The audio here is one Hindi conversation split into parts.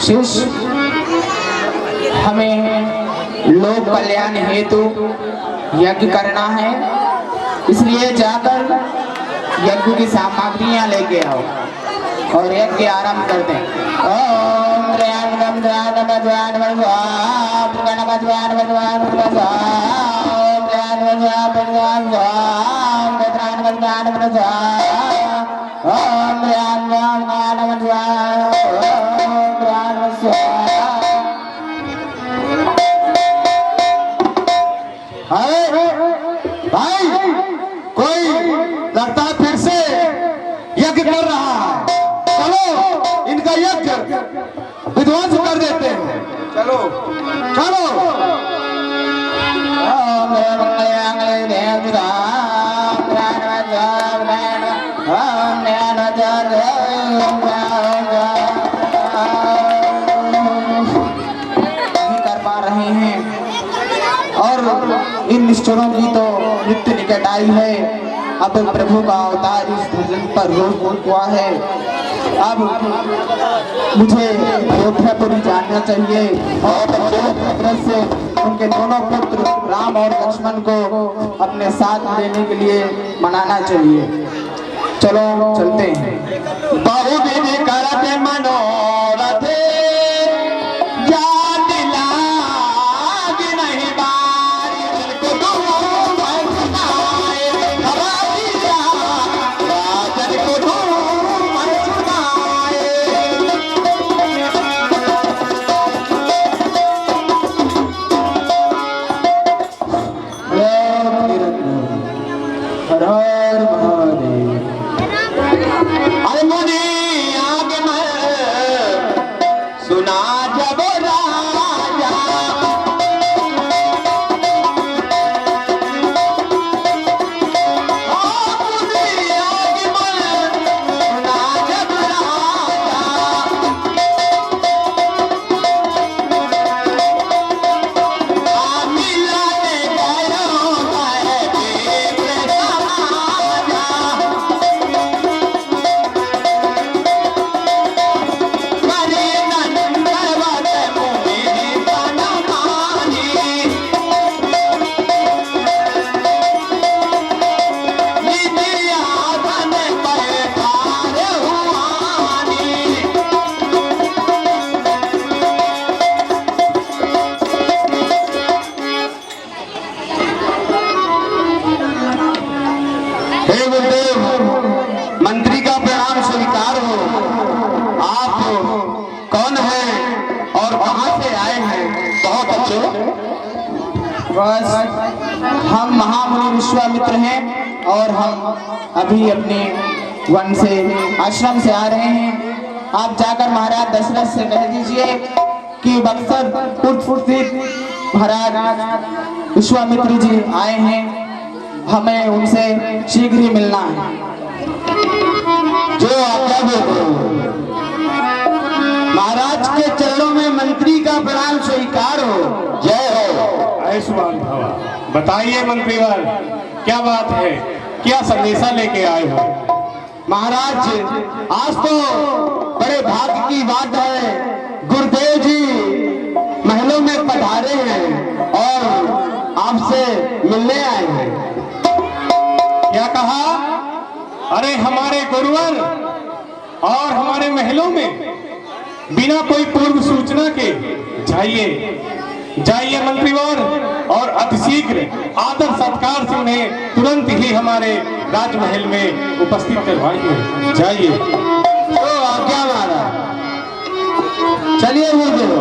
शेष हमें लोक कल्याण हेतु यज्ञ करना है, इसलिए जाकर यज्ञ की सामग्रियां लेके आओ और यज्ञ आरंभ कर दें। ओम त्र्यंबकं त्र्यंबकं भाई कोई लगता है फिर से यज्ञ कर रहा है, चलो इनका यज्ञ विध्वंस कर देते हैं। चलो चलो। कर पा रहे हैं और इन निष्ठुरों की तो मृत्यु निकट आई है। अब प्रभु का अवतार इस भजन पर रोक हुआ है। अब मुझे अयोध्यापुरी जाना चाहिए और दशरथ से उनके दोनों पुत्र राम और लक्ष्मण को अपने साथ लेने के लिए मनाना चाहिए। चलो चलते हैं। बहुविधि करत मनोरथ मंत्री का प्रणाम स्वीकार हो। आप कौन हैं और कहां से आए हैं? बहुत अच्छे। बस हम महामुनि विश्वामित्र हैं और हम अभी अपने वन से आश्रम से आ रहे हैं। आप जाकर महाराज दशरथ से कह दीजिए कि बक्सर उपस्थित महाराज विश्वामित्र जी आए हैं, हमें उनसे शीघ्र ही मिलना है। जो आज्ञा हो। महाराज के चरणों में मंत्री का प्रणाम स्वीकार हो। जय हो। आयुष्मान भवा। बताइए मंत्रीवर, क्या बात है, क्या संदेशा लेके आए हो? महाराज आज तो बड़े भाग्य की बात है, गुरुदेव जी महलों में पधारे हैं और आपसे मिलने आए हैं। क्या कहा? अरे हमारे गुरुवर और हमारे महलों में बिना कोई पूर्व सूचना के जाइए जाइए मंत्रीवर, और अतिशीघ्र आदर सत्कार से उन्हें तुरंत ही हमारे राजमहल में उपस्थित करवाइए। जाइए। तो आज्ञा महाराज, चलिए गुरुदेव।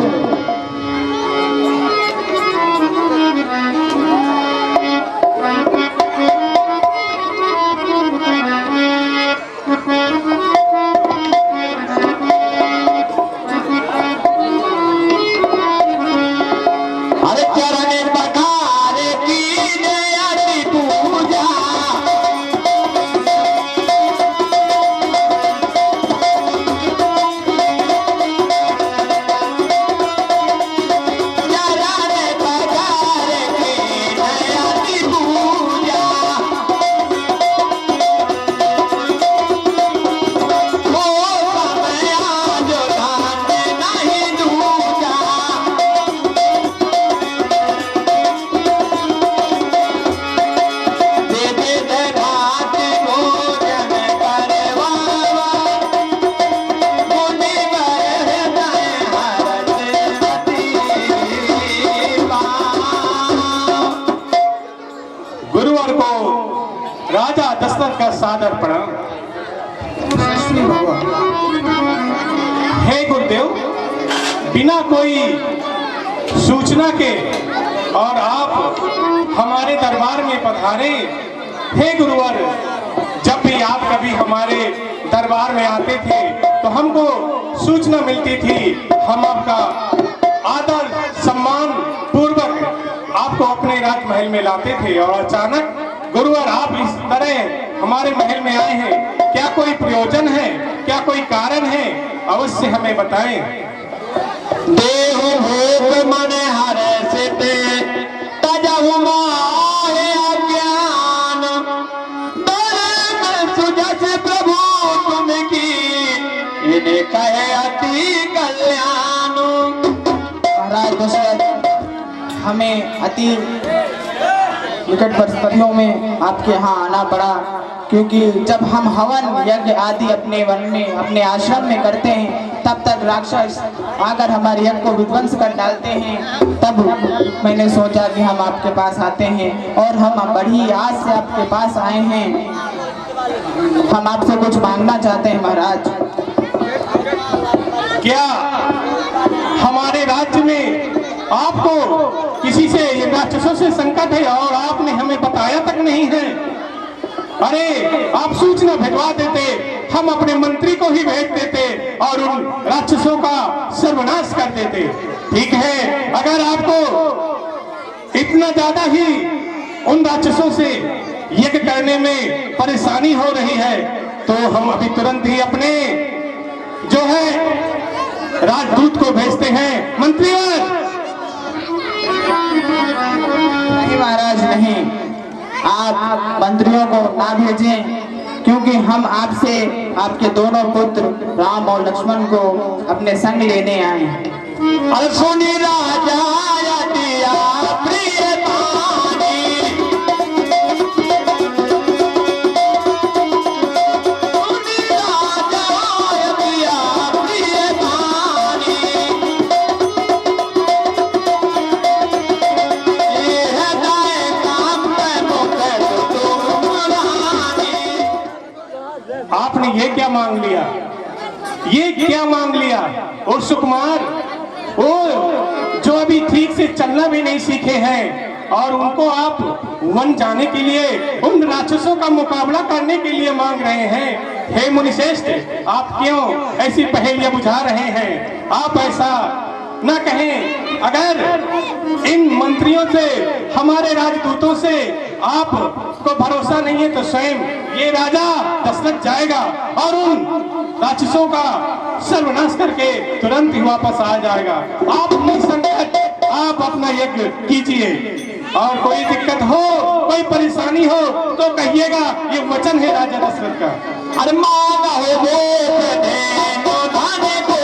सादर प्रणाम। हे गुरुदेव, बिना कोई सूचना के और आप हमारे दरबार में पधारे। हे गुरुवर, जब भी आप कभी हमारे दरबार में आते थे तो हमको सूचना मिलती थी, हम आपका आदर सम्मान पूर्वक आपको अपने राजमहल में लाते थे। और अचानक गुरुवर आप इस तरह हमारे महल में आए हैं, क्या कोई प्रयोजन है, क्या कोई कारण है? अवश्य हमें बताएं। देहु भोग मन हरसिते तजहु माहे अज्ञान, बड़े में सुजस प्रभु तुम की, इन्हें कहे अति कल्याण। महाराज दशरथ, हमें अति निकट परिस्थितियों में आपके यहाँ आना पड़ा, क्योंकि जब हम हवन यज्ञ आदि अपने वन में अपने आश्रम में करते हैं तब तक राक्षस आकर हमारे यज्ञ को विध्वंस कर डालते हैं। तब मैंने सोचा कि हम आपके पास आते हैं और हम बड़ी आस से आपके पास आए हैं। हम आपसे कुछ मांगना चाहते हैं महाराज। क्या हमारे राज्य में आपको किसी से राक्षसों से संकट है और आपने हमें बताया तक नहीं है? अरे आप सूचना भिजवा देते, हम अपने मंत्री को ही भेज देते और उन राक्षसों का सर्वनाश कर देते। ठीक है, अगर आपको इतना ज्यादा ही उन राक्षसों से यज्ञ करने में परेशानी हो रही है तो हम अभी तुरंत ही अपने जो है राजदूत को भेजते हैं। मंत्रीवर, नहीं महाराज नहीं, आप मंत्रियों को ना भेजें, क्योंकि हम आपसे आपके दोनों पुत्र राम और लक्ष्मण को अपने संग लेने आए हैं। और सुनी राजा दिया प्रिय बानी, सुनी राजा दिया प्रिय बानी, ये है दाए काम में मुकर तुम रानी। आपने ये क्या मांग लिया? ये क्या मांग लिया? और सुकुमार, वो जो अभी ठीक से चलना भी नहीं सीखे हैं और उनको आप वन जाने के लिए, उन राक्षसों का मुकाबला करने के लिए मांग रहे हैं। हे मुनिश्रेष्ठ, आप क्यों ऐसी पहेलियां बुझा रहे हैं? आप ऐसा ना कहें। अगर इन मंत्रियों से, हमारे राजदूतों से आपको भरोसा नहीं है तो स्वयं ये राजा दशरथ जाएगा और उन राक्षसों का सर्वनाश करके तुरंत ही वापस आ जाएगा। आप निसंकट आप अपना यज्ञ कीजिए और कोई दिक्कत हो, कोई परेशानी हो तो कहिएगा, ये वचन है राजा दशरथ का। अरे मांगा हो वो धाने को,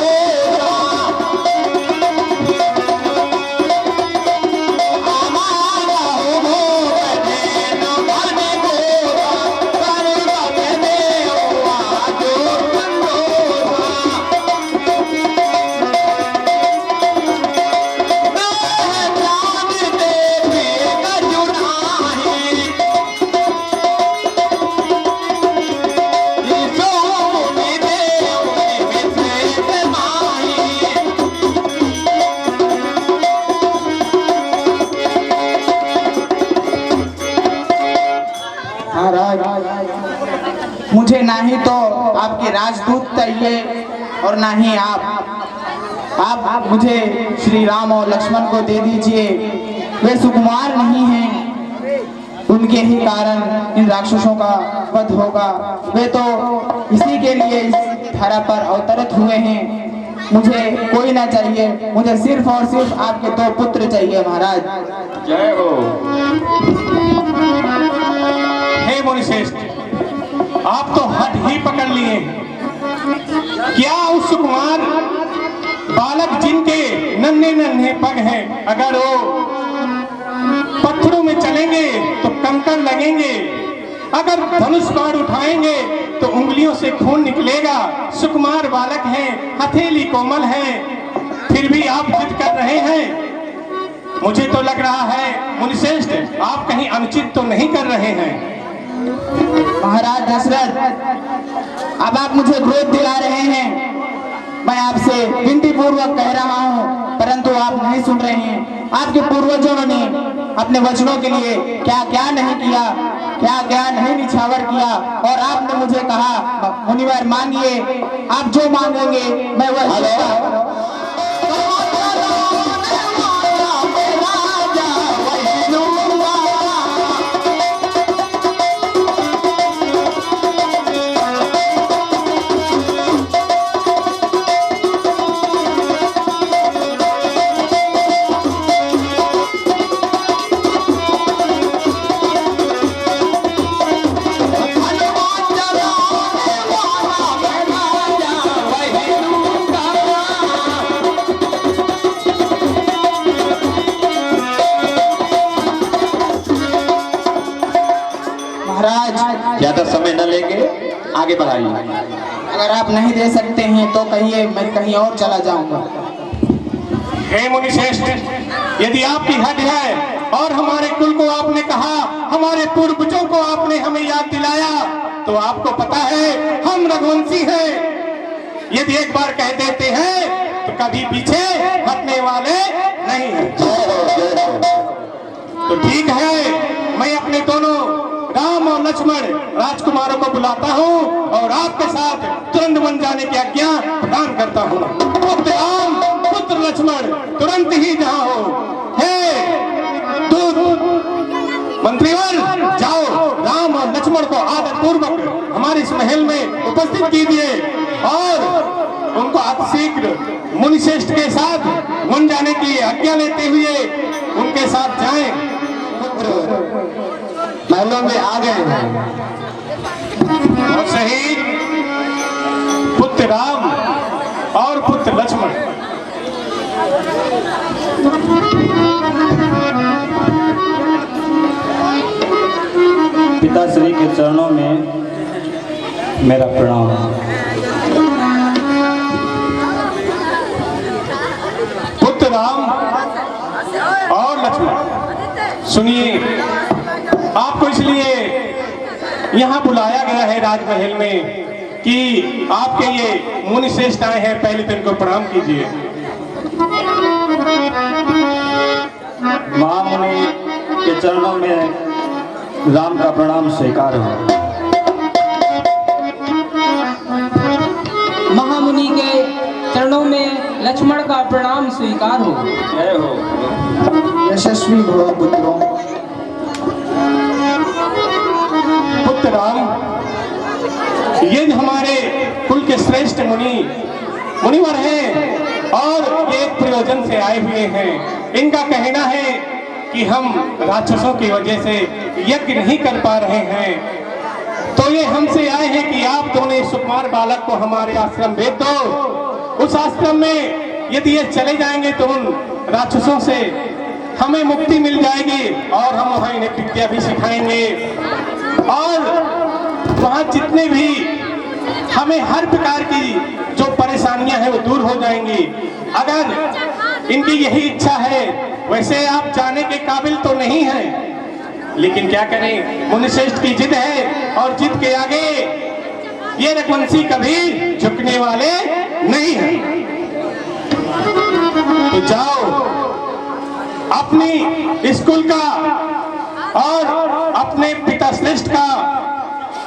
मांगा हो वो धाने को, करुणा के देवा जो संतोषा, प्राण देवी कजुनाही, महाराज, मुझे ना ही तो आपके राजदूत चाहिए और ना ही आप मुझे श्री राम और लक्ष्मण को दे दीजिए। वे सुकुमार नहीं हैं, उनके ही कारण इन राक्षसों का वध होगा। वे तो इसी के लिए इस धरा पर अवतरित हुए हैं। मुझे कोई ना चाहिए, मुझे सिर्फ और सिर्फ आपके दो पुत्र चाहिए महाराज। जय हो। हे मुनिश्रेष्ठ, आप तो हद ही पकड़ लिए हैं। क्या उस सुकुमार बालक जिनके नन्हे नन्हे पग हैं, अगर वो पत्थरों में चलेंगे तो कंकड़ लगेंगे, अगर धनुष बाण उठाएंगे तो उंगलियों से खून निकलेगा। सुकुमार बालक हैं, हथेली कोमल है, फिर भी आप जिद कर रहे हैं। मुझे तो लग रहा है मुनिश्रेष्ठ, आप कहीं अनुचित तो नहीं कर रहे हैं। महाराज दशरथ, अब आप मुझे क्रोध दिला रहे हैं। मैं आपसे विनती पूर्वक कह रहा हूँ, परंतु आप नहीं सुन रहे हैं। आपके पूर्वजों ने अपने वचनों के लिए क्या क्या नहीं किया, क्या क्या नहीं निछावर किया, और आपने मुझे कहा मुनिवर मांगिए, आप जो मांगेंगे मैं वह ज्यादा समय न लेंगे, आगे बढ़ाइए। अगर आप नहीं दे सकते हैं तो कहिए, मैं कहीं और चला जाऊंगा। हे मुनिश्रेष्ठ, यदि आपकी हद है और हमारे कुल को आपने कहा, हमारे पूर्वजों को आपने हमें याद दिलाया, तो आपको पता है हम रघुवंशी हैं। यदि एक बार कह देते हैं तो कभी पीछे हटने वाले नहीं हैं। तो ठीक है, मैं अपने दोनों राम और लक्ष्मण राजकुमारों को बुलाता हूँ और आपके साथ तुरंत वन जाने की आज्ञा प्रदान करता हूँ। पुत्र राम, पुत्र लक्ष्मण, तुरंत ही जहाँ हो। हे दूत मंत्रीवर, जाओ राम और लक्ष्मण को आदर पूर्वक हमारे इस महल में उपस्थित कीजिए और उनको अतिशीघ्र मुनिश्रेष्ठ के साथ वन जाने की आज्ञा लेते हुए उनके साथ जाएं। महलों में आ गए हैं। और सही पुत्र राम और पुत्र लक्ष्मण। पिताश्री के चरणों में मेरा प्रणाम। पुत्र राम और लक्ष्मण, सुनिए, आपको इसलिए यहाँ बुलाया गया है राजमहल में कि आपके ये मुनिश्रेष्ठ आए हैं। पहले तो इनको प्रणाम कीजिए। महामुनि के चरणों में राम का प्रणाम स्वीकार हो। महामुनि के चरणों में लक्ष्मण का प्रणाम स्वीकार हो। जय हो। यशस्वी भव पुत्रों। पुत्र राम, ये हमारे कुल के श्रेष्ठ मुनिवर हैं और ये एक प्रयोजन से आए हुए हैं। इनका कहना है कि हम राक्षसों की वजह से यज्ञ नहीं कर पा रहे हैं, तो ये हमसे आए हैं कि आप दोनों सुकुमार बालक को हमारे आश्रम भेज दो। उस आश्रम में यदि ये चले जाएंगे तो उन राक्षसों से हमें मुक्ति मिल जाएगी और हम वहाँ इन्हें विद्या भी सिखाएंगे और वहाँ जितने भी हमें हर प्रकार की जो परेशानियां हैं वो दूर हो जाएंगी। अगर इनकी यही इच्छा है, वैसे आप जाने के काबिल तो नहीं हैं, लेकिन क्या करें, मुनिश्रेष्ठ की जिद है और जिद के आगे ये रघुवंशी कभी झुकने वाले नहीं हैं। तो जाओ, अपनी स्कूल का और अपने पिता श्रेष्ठ का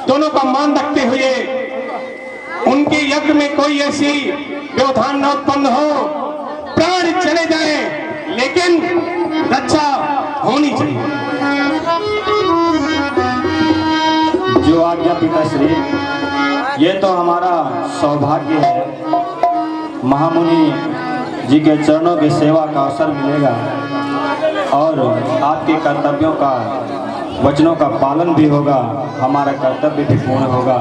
दोनों का मान रखते हुए उनके यज्ञ में कोई ऐसी व्यवधान न उत्पन्न हो, प्राण चले जाए लेकिन रक्षा होनी चाहिए। जो आज्ञा पिताश्री, ये तो हमारा सौभाग्य है। महामुनि जी के चरणों की सेवा का अवसर मिलेगा और आपके कर्तव्यों का, वचनों का पालन भी होगा, हमारा कर्तव्य भी पूर्ण होगा।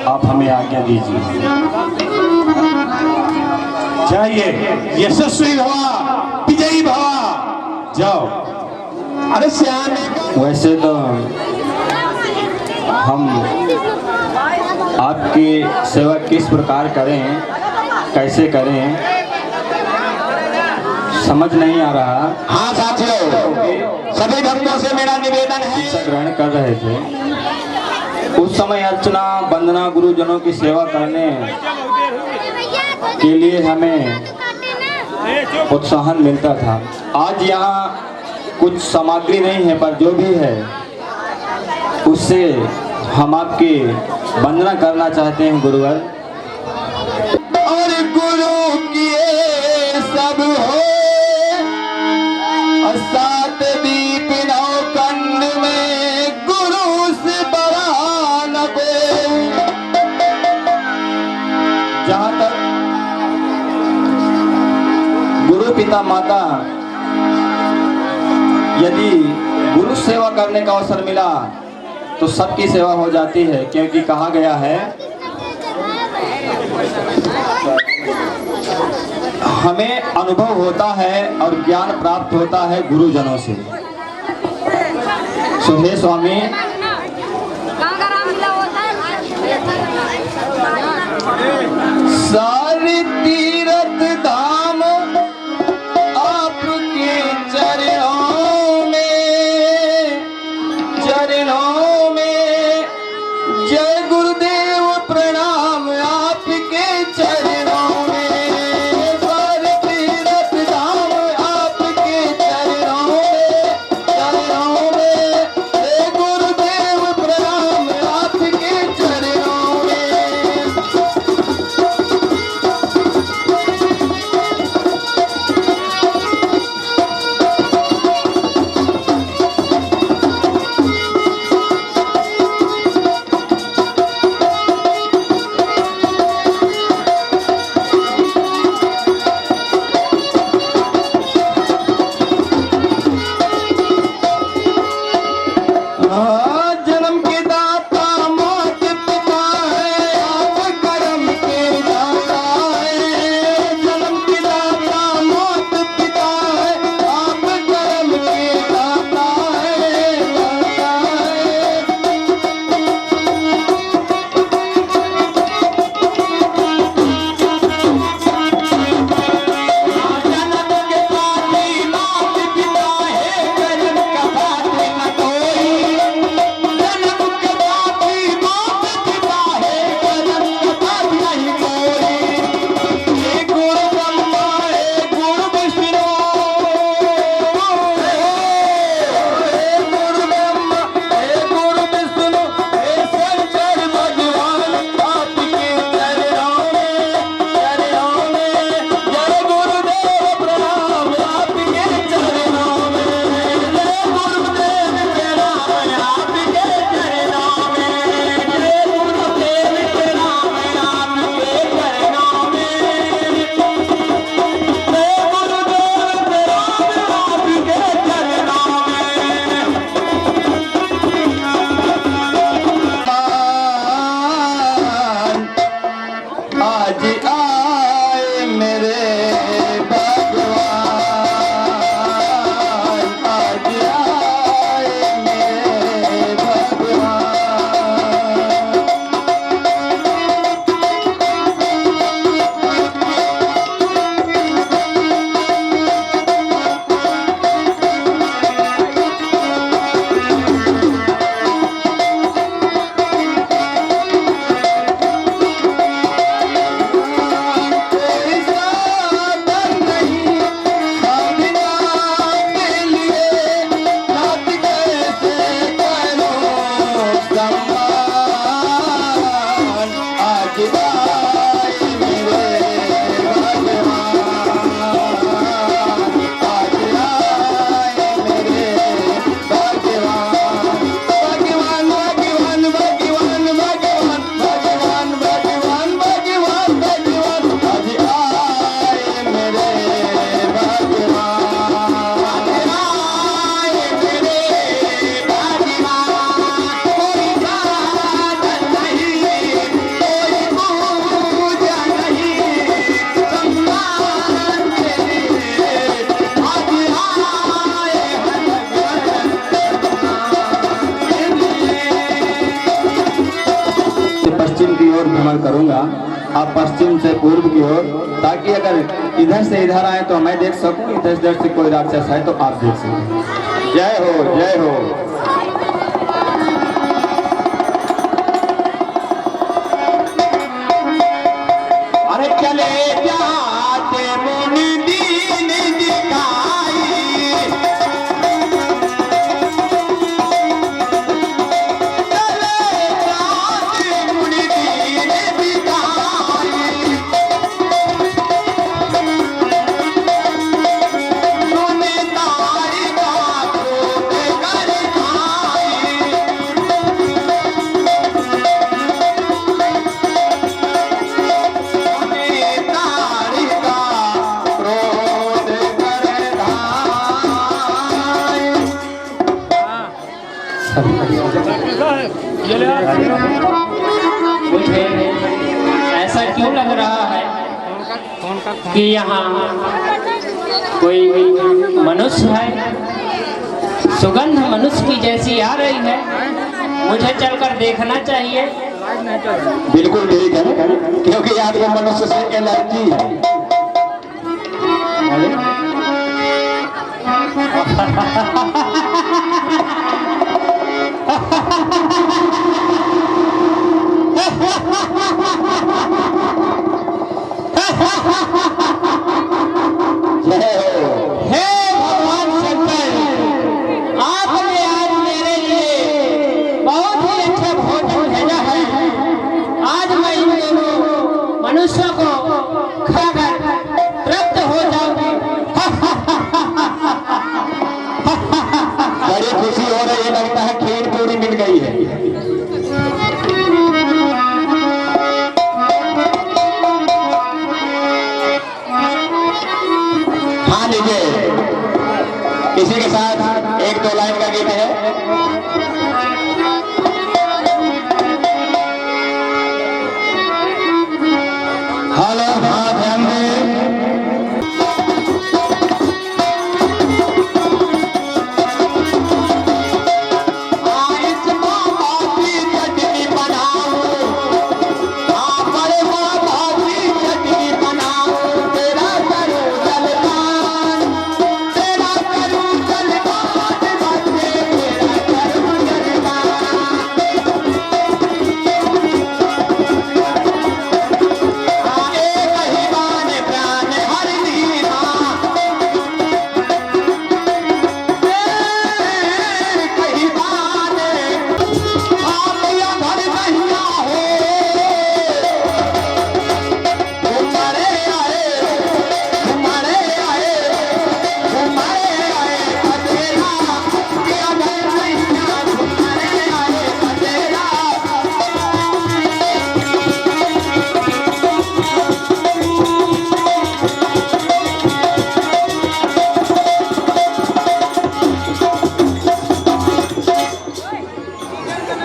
आप हमें आज्ञा दीजिए। जाइए, यशस्वी भवा, विजयी भवा, जाओ। अरे श्याम, वैसे तो हम आपकी सेवा किस प्रकार करें, कैसे करें, समझ नहीं आ रहा। हाँ साथियों, सभी भक्तों से मेरा निवेदन है। शिक्षा ग्रहण कर रहे थे। उस समय अर्चना वंदना गुरुजनों की सेवा करने के लिए हमें प्रोत्साहन मिलता था। आज यहाँ कुछ सामग्री नहीं है, पर जो भी है उससे हम आपकी वंदना करना चाहते हैं गुरुवर। और गुरु किए सब हो सात दीप नौ कंड में, गुरु से बड़ा न कोई। जहाँ तक गुरु पिता माता, यदि गुरु सेवा करने का अवसर मिला तो सबकी सेवा हो जाती है, क्योंकि कहा गया है हमें अनुभव होता है और ज्ञान प्राप्त होता है गुरुजनों से। सो हे स्वामी, सारे तीर्थ धाम आपके चरणों में, जय गुरुदेव प्रणाम आपके चरणों में। सारे तीर्थ धाम आपके चरणों में, जय गुरुदेव प्रणाम आपके चरणों में। जन्म के दाता मौत पिता है, आप कर्म के दाता है। जन्म के दाता मौत पिता है, आप कर्म के दाता है। जन्म के दाती मात पिता है, कर्म का बात न कोई। जन्म के दाती मात पिता है, कर्म का बात नहीं कोई। एक गुरु ब्रह्मा एक गुरु विष्णु, एक गुरु ब्रह्मा एक गुरु विष्णु, हे शंकर भगवान आपके चरणों में, जय गुरुदेव प्रणाम आपके चरणों में। जय गुरुदेव प्रणाम आपके चरणों में, जय गुरुदेव प्रणाम आपके चरणों में, जय गुरुदेव प्रणाम आपके चरणों में। आज आए मेरे भगवान, आज आए मेरे भगवान। कोई साधन नहीं साधना के लिए, नाथ कैसे करूं सम्मान। आज आए मेरे भगवान, आज आए मेरे भगवान। भगवान भगवान भगवान भगवान भगवान भगवान भगवान भगवान, आज आए मेरे भगवान, आए मेरे भगवान। कोई साधन नहीं कोई पूजा नहीं, सम्मान के लिए आज आए पश्चिम की ओर भ्रमण करूंगा, आप पश्चिम से पूर्व की ओर, ताकि अगर इधर से इधर आए तो मैं देख सकूं, इधर से कोई राक्षस है तो आप देख सकें। जय हो जय हो। चले जाते मुनि दीन दिखाई, चले जाते मुनि दीन दिखाई, मुनि तारी का क्रोध कर खाई, मुझे ऐसा क्यों लग रहा है कि यहाँ कोई मनुष्य है, सुगंध मनुष्य की जैसी आ रही है, मुझे चलकर देखना चाहिए। बिल्कुल ठीक है, क्योंकि आपको मनुष्य से एलर्जी है। हे भगवान शंकर, आपने आज मेरे लिए बहुत ही अच्छा भोजन भेजा है। आज मैं इन दोनों मनुष्यों को खाकर तृप्त हो जाऊंगी। बड़ी खुशी हो रही है, लगता है खीर पूरी मिल गई है। हाँ लीजिए, इसी के साथ एक दो लाइन का गीत है। हेलो, हाँ ध्यान दें।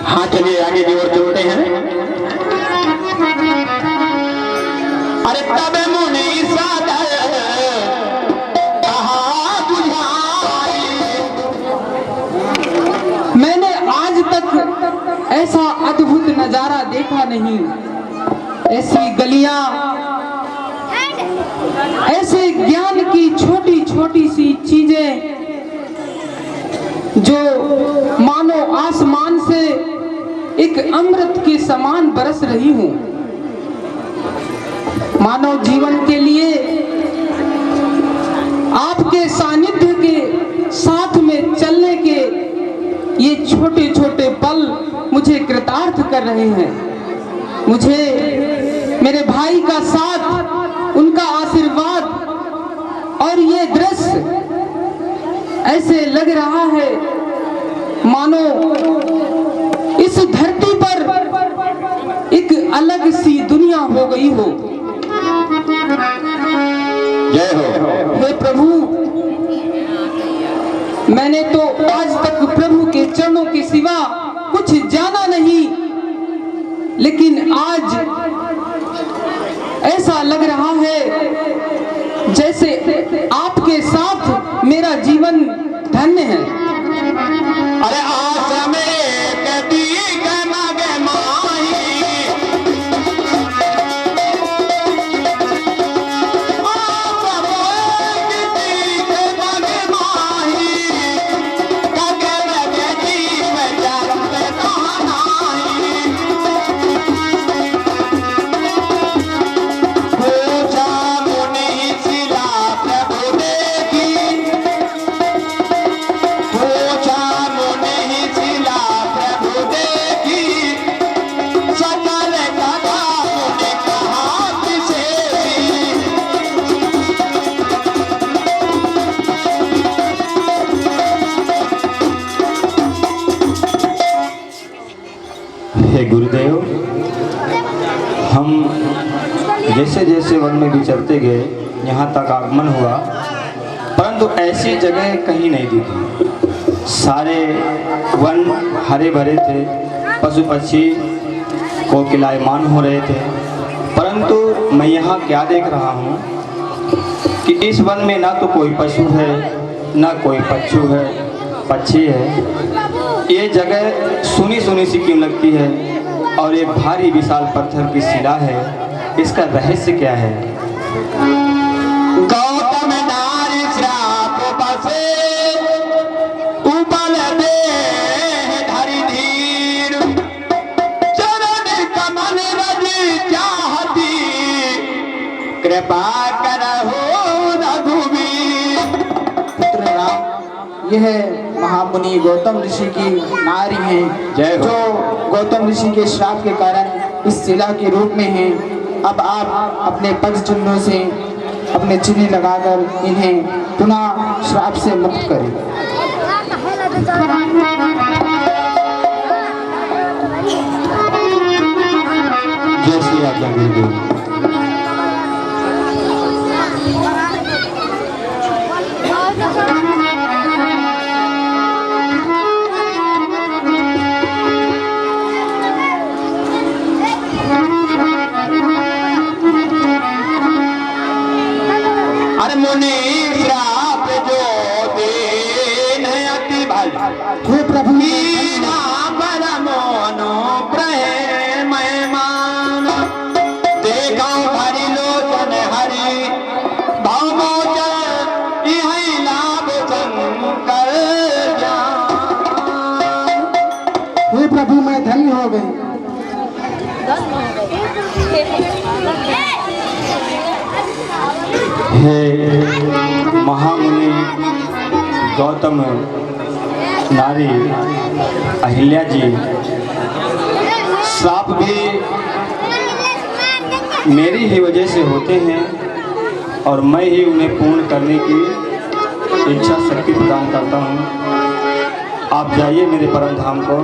हाँ चलिए आगे की ओर चलते हैं। अरे तब मुनि सादर कहा बुझाई, मैंने आज तक ऐसा अद्भुत नजारा देखा नहीं। ऐसी गलियां, ऐसे ज्ञान की छोटी छोटी सी चीजें जो मानो आसमान से एक अमृत के समान बरस रही हूं। मानव जीवन के लिए आपके सानिध्य के साथ में चलने के ये छोटे छोटे पल मुझे कृतार्थ कर रहे हैं। मुझे मेरे भाई का साथ, उनका आशीर्वाद और ये दृश्य ऐसे लग रहा है मानो इस धरती पर एक अलग सी दुनिया हो गई हो। जय हो। हे प्रभु, मैंने तो आज तक प्रभु के चरणों के सिवा कुछ जाना नहीं, लेकिन आज ऐसा लग रहा है जैसे आपके साथ मेरा जीवन धन्य है। अरे आस में कभी गमा गमाई, हे गुरुदेव, हम जैसे जैसे वन में विचरते गए यहाँ तक आगमन हुआ, परंतु ऐसी जगह कहीं नहीं दिखी। सारे वन हरे भरे थे, पशु पक्षी कोकिलायमान हो रहे थे, परंतु मैं यहाँ क्या देख रहा हूँ कि इस वन में ना तो कोई पशु है, ना कोई पक्षी है। ये जगह सुनी सुनी सी क्यों लगती है, और एक भारी विशाल पत्थर की शिला है, इसका रहस्य क्या है? गौतम नारी श्राप बसे उपल दे धरि धीर, चरण कमल रज चाहती, कृपा करहु रघुवीर। पुत्र राम, यह महामुनि गौतम ऋषि की नारी हैं, जय हो। जो गौतम ऋषि के श्राप के कारण इस शिला के रूप में हैं। अब आप अपने पद चिन्हों से अपने चिन्ह लगाकर इन्हें पुनः श्राप से मुक्त करें। जय श्री आज्ञा गुरुदेव। अरे मुनि श्राप जो दीन अति भल, हे प्रभु, मीना पर मोनो प्रेम मान, देखो हरि लोचन हरि भवमोचन, यही लाभ शंकर ज्ञान। हे प्रभु, मैं धन्य हो गई। हे महामुनि गौतम नारी अहिल्या जी, श्राप भी मेरी ही वजह से होते हैं, और मैं ही उन्हें पूर्ण करने की इच्छा शक्ति प्रदान करता हूँ। आप जाइए मेरे परम धाम को,